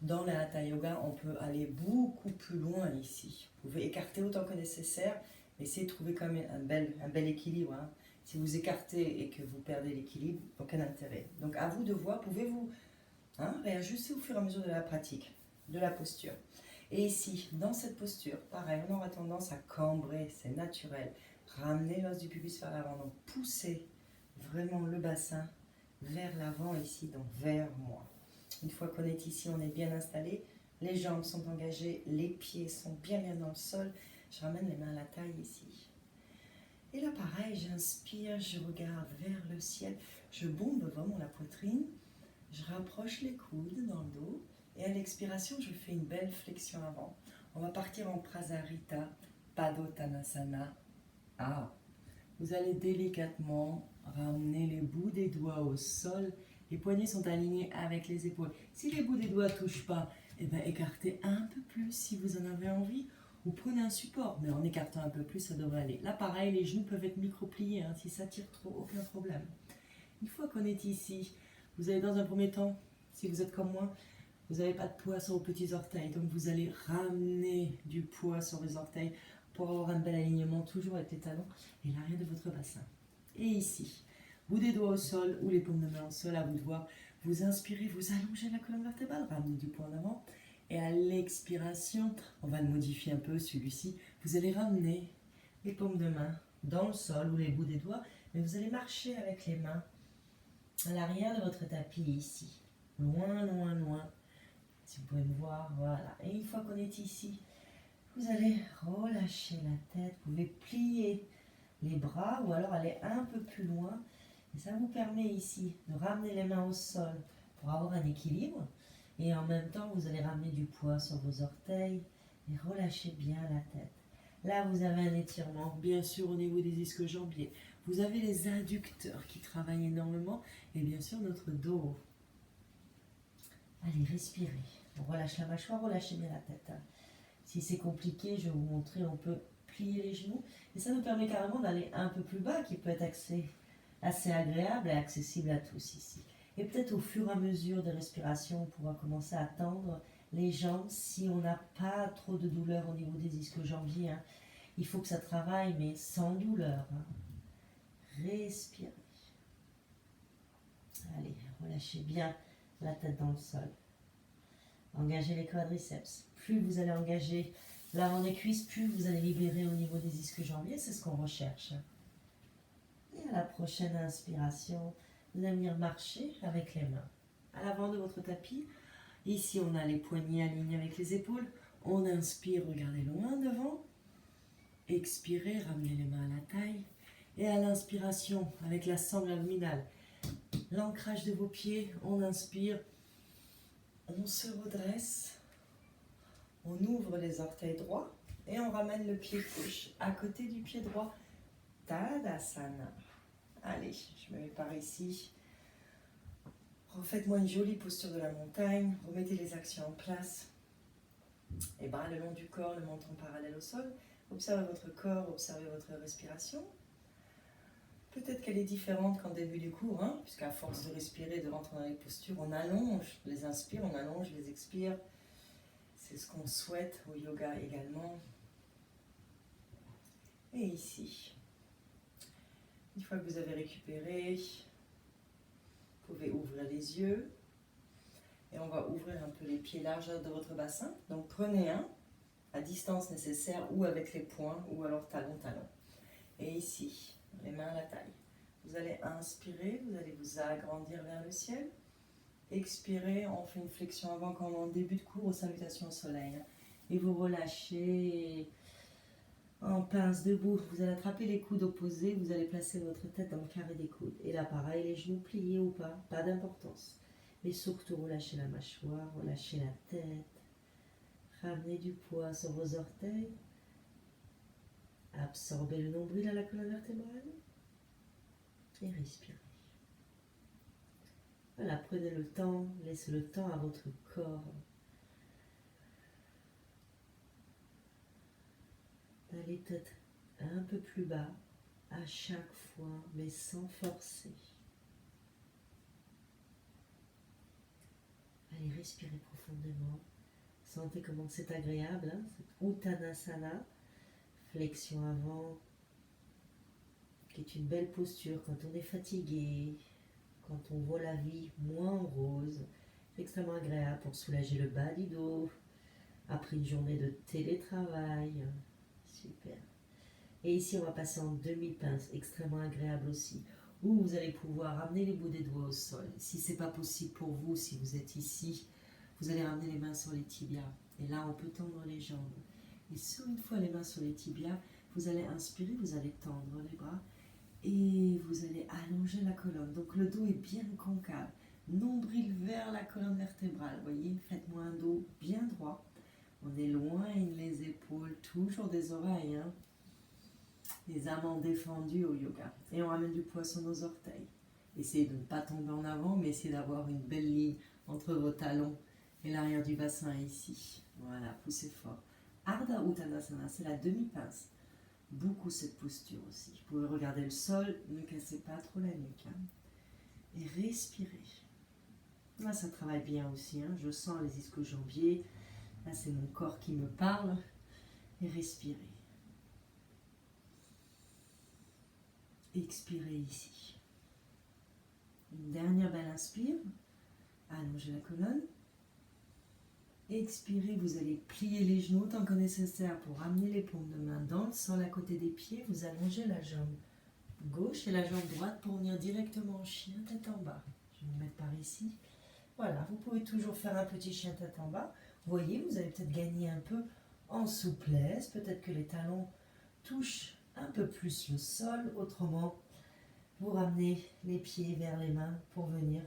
Dans le Hatha Yoga, on peut aller beaucoup plus loin ici. Vous pouvez écarter autant que nécessaire, mais essayez de trouver quand même un bel équilibre. Hein. Si vous écartez et que vous perdez l'équilibre, aucun intérêt. Donc à vous de voir, pouvez-vous réajuster au fur et à mesure de la pratique, de la posture. Et ici, dans cette posture, pareil, on aura tendance à cambrer, c'est naturel. Ramenez l'os du pubis vers l'avant, donc poussez vraiment le bassin vers l'avant ici, donc vers moi. Une fois qu'on est ici, on est bien installé, les jambes sont engagées, les pieds sont bien dans le sol. Je ramène les mains à la taille ici. Et là, pareil, j'inspire, je regarde vers le ciel, je bombe vraiment la poitrine, je rapproche les coudes dans le dos et à l'expiration, je fais une belle flexion avant. On va partir en Prasarita, Padottanasana. Vous allez délicatement ramener les bouts des doigts au sol. Les poignets sont alignés avec les épaules. Si les bouts des doigts ne touchent pas, écartez un peu plus si vous en avez envie. Ou prenez un support, mais en écartant un peu plus, ça devrait aller. Là, pareil, les genoux peuvent être micro-pliés. Hein, si ça tire trop, aucun problème. Une fois qu'on est ici, vous allez dans un premier temps, si vous êtes comme moi, vous n'avez pas de poids sur vos petits orteils. Donc vous allez ramener du poids sur les orteils pour avoir un bel alignement, toujours avec les talons et l'arrière de votre bassin. Et ici, bout des doigts au sol ou les paumes de main au sol, à vous de voir. Vous inspirez, vous allongez la colonne vertébrale, ramenez du poids en avant. Et à l'expiration, on va le modifier un peu celui-ci. Vous allez ramener les paumes de main dans le sol ou les bouts des doigts, mais vous allez marcher avec les mains à l'arrière de votre tapis ici. Loin, loin, loin. Si vous pouvez me voir, voilà. Et une fois qu'on est ici, vous allez relâcher la tête. Vous pouvez plier les bras ou alors aller un peu plus loin. Et ça vous permet ici de ramener les mains au sol pour avoir un équilibre. Et en même temps, vous allez ramener du poids sur vos orteils et relâcher bien la tête. Là, vous avez un étirement, bien sûr, au niveau des ischio-jambiers. Vous avez les adducteurs qui travaillent énormément et bien sûr notre dos. Allez, respirez. On relâche la mâchoire, relâchez bien la tête. Si c'est compliqué, je vais vous montrer, on peut plier les genoux. Et ça nous permet carrément d'aller un peu plus bas, qui peut être assez agréable et accessible à tous ici. Et peut-être au fur et à mesure des respirations, on pourra commencer à tendre les jambes si on n'a pas trop de douleur au niveau des ischio-jambiers. Hein. Il faut que ça travaille, mais sans douleur. Hein. Respirez. Allez, relâchez bien la tête dans le sol. Engagez les quadriceps. Plus vous allez engager l'avant des cuisses, plus vous allez libérer au niveau des ischio-jambiers. C'est ce qu'on recherche. Et à la prochaine inspiration, vous allez venir marcher avec les mains à l'avant de votre tapis. Ici, on a les poignets alignés avec les épaules. On inspire, regardez loin devant. Expirez, ramenez les mains à la taille. Et à l'inspiration, avec la sangle abdominale, l'ancrage de vos pieds, on inspire. On se redresse. On ouvre les orteils droits. Et on ramène le pied gauche à côté du pied droit. Tadasana. Allez, je me mets par ici. Refaites-moi une jolie posture de la montagne. Remettez les actions en place. Les bras le long du corps, le menton parallèle au sol. Observez votre corps, observez votre respiration. Peut-être qu'elle est différente qu'en début du cours, hein, puisqu'à force de respirer, de rentrer dans les postures, on allonge les inspire, on allonge les expire. C'est ce qu'on souhaite au yoga également. Et ici, une fois que vous avez récupéré, vous pouvez ouvrir les yeux. Et on va ouvrir un peu les pieds largeur de votre bassin. Donc prenez un à distance nécessaire ou avec les poings ou alors talon. Et ici, les mains à la taille. Vous allez inspirer, vous allez vous agrandir vers le ciel. Expirez, on fait une flexion avant comme en début de cours aux salutations au soleil. Et vous relâchez en pince debout. Vous allez attraper les coudes opposés, vous allez placer votre tête dans le carré des coudes. Et là pareil, les genoux pliés ou pas d'importance. Mais surtout relâchez la mâchoire, relâchez la tête. Ramenez du poids sur vos orteils. Absorbez le nombril à la colonne vertébrale. Et respirez. Voilà, prenez le temps, laissez le temps à votre corps d'aller peut-être un peu plus bas. à chaque fois, mais sans forcer. Allez, respirez profondément. Sentez comment c'est agréable, hein, cette Uttanasana, flexion avant, qui est une belle posture quand on est fatigué, quand on voit la vie moins en rose. C'est extrêmement agréable pour soulager le bas du dos, après une journée de télétravail. Super. Et ici, on va passer en demi-pince, extrêmement agréable aussi, où vous allez pouvoir ramener les bouts des doigts au sol. Si ce n'est pas possible pour vous, si vous êtes ici, vous allez ramener les mains sur les tibias. Et là, on peut tendre les jambes. Et sur une fois les mains sur les tibias, vous allez inspirer, vous allez tendre les bras et vous allez allonger la colonne. Donc le dos est bien concave. Nombril vers la colonne vertébrale. Voyez, faites-moi un dos bien droit. On éloigne les épaules, toujours des oreilles. Hein. Les amants défendus au yoga. Et on ramène du poids sur nos orteils. Essayez de ne pas tomber en avant, mais essayez d'avoir une belle ligne entre vos talons et l'arrière du bassin ici. Voilà, poussez fort. Ardha Uttanasana, c'est la demi-pince. Beaucoup cette posture aussi. Vous pouvez regarder le sol, ne cassez pas trop la nuque. Hein. Et respirez. Là, ça travaille bien aussi. Hein. Je sens les ischio-jambiers. Là, c'est mon corps qui me parle. Et respirez. Expirez ici. Une dernière belle inspire. Allongez la colonne. Expirez, vous allez plier les genoux tant que nécessaire pour ramener les paumes de main dans le sol à côté des pieds. Vous allongez la jambe gauche et la jambe droite pour venir directement en chien tête en bas. Je vais me mettre par ici. Voilà, vous pouvez toujours faire un petit chien tête en bas. Vous voyez, vous allez peut-être gagner un peu en souplesse. Peut-être que les talons touchent un peu plus le sol. Autrement, vous ramenez les pieds vers les mains pour venir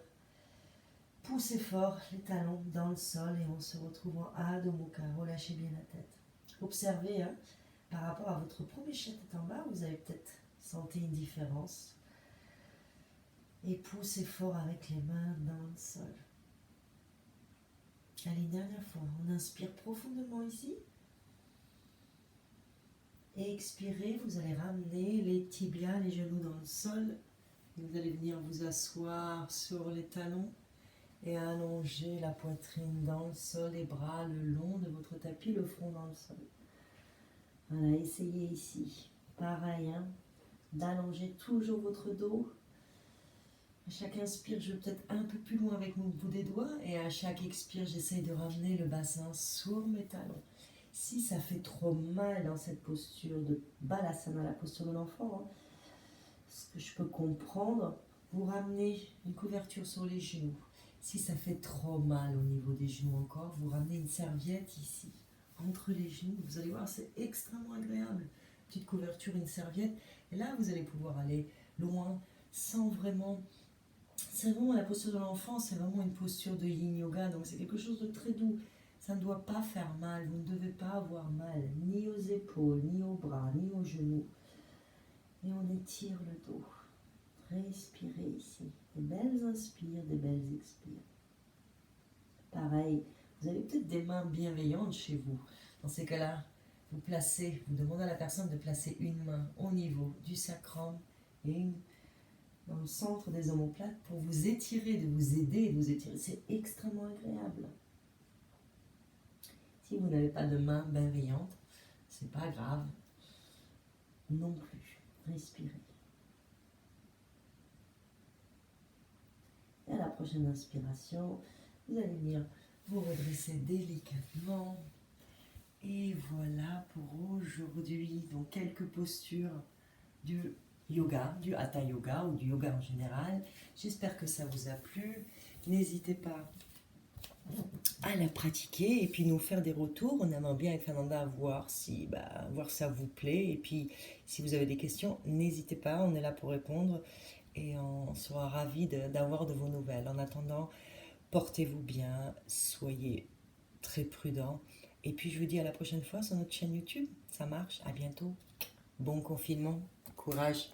poussez fort les talons dans le sol et on se retrouve en Adho Mukha. Relâchez bien la tête. Observez, hein, par rapport à votre premier chien tête en bas, vous avez peut-être senti une différence. Et poussez fort avec les mains dans le sol. Allez, une dernière fois. On inspire profondément ici. Et expirez, vous allez ramener les tibias, les genoux dans le sol. Et vous allez venir vous asseoir sur les talons. Et allonger la poitrine dans le sol, les bras le long de votre tapis, le front dans le sol. Voilà, essayez ici. Pareil, hein, d'allonger toujours votre dos. À chaque inspire, je vais peut-être un peu plus loin avec mon bout des doigts. Et à chaque expire, j'essaye de ramener le bassin sur mes talons. Si ça fait trop mal dans cette posture de Balasana, la posture de l'enfant, hein, ce que je peux comprendre, vous ramenez une couverture sur les genoux. Si ça fait trop mal au niveau des genoux encore, vous ramenez une serviette ici, entre les genoux. Vous allez voir, c'est extrêmement agréable. Petite couverture, une serviette. Et là, vous allez pouvoir aller loin sans vraiment... C'est vraiment la posture de l'enfant, c'est vraiment une posture de yin yoga. Donc c'est quelque chose de très doux. Ça ne doit pas faire mal. Vous ne devez pas avoir mal, ni aux épaules, ni aux bras, ni aux genoux. Et on étire le dos. Respirez ici. Des belles inspires, des belles expires. Pareil, vous avez peut-être des mains bienveillantes chez vous. Dans ces cas-là, vous demandez à la personne de placer une main au niveau du sacrum et une dans le centre des omoplates pour vous étirer, de vous aider, de vous étirer. C'est extrêmement agréable. Si vous n'avez pas de main bienveillante, c'est pas grave non plus. Respirez. Et à la prochaine inspiration, vous allez venir vous redresser délicatement. Et voilà pour aujourd'hui. Donc quelques postures du yoga, du Hatha Yoga ou du yoga en général. J'espère que ça vous a plu. N'hésitez pas à la pratiquer et puis nous faire des retours. On aimerait bien avec Fernanda voir si ça vous plaît. Et puis si vous avez des questions, n'hésitez pas, on est là pour répondre. Et on sera ravis d'avoir de vos nouvelles. En attendant, portez-vous bien, soyez très prudents. Et puis je vous dis à la prochaine fois sur notre chaîne YouTube. Ça marche, à bientôt. Bon confinement, courage.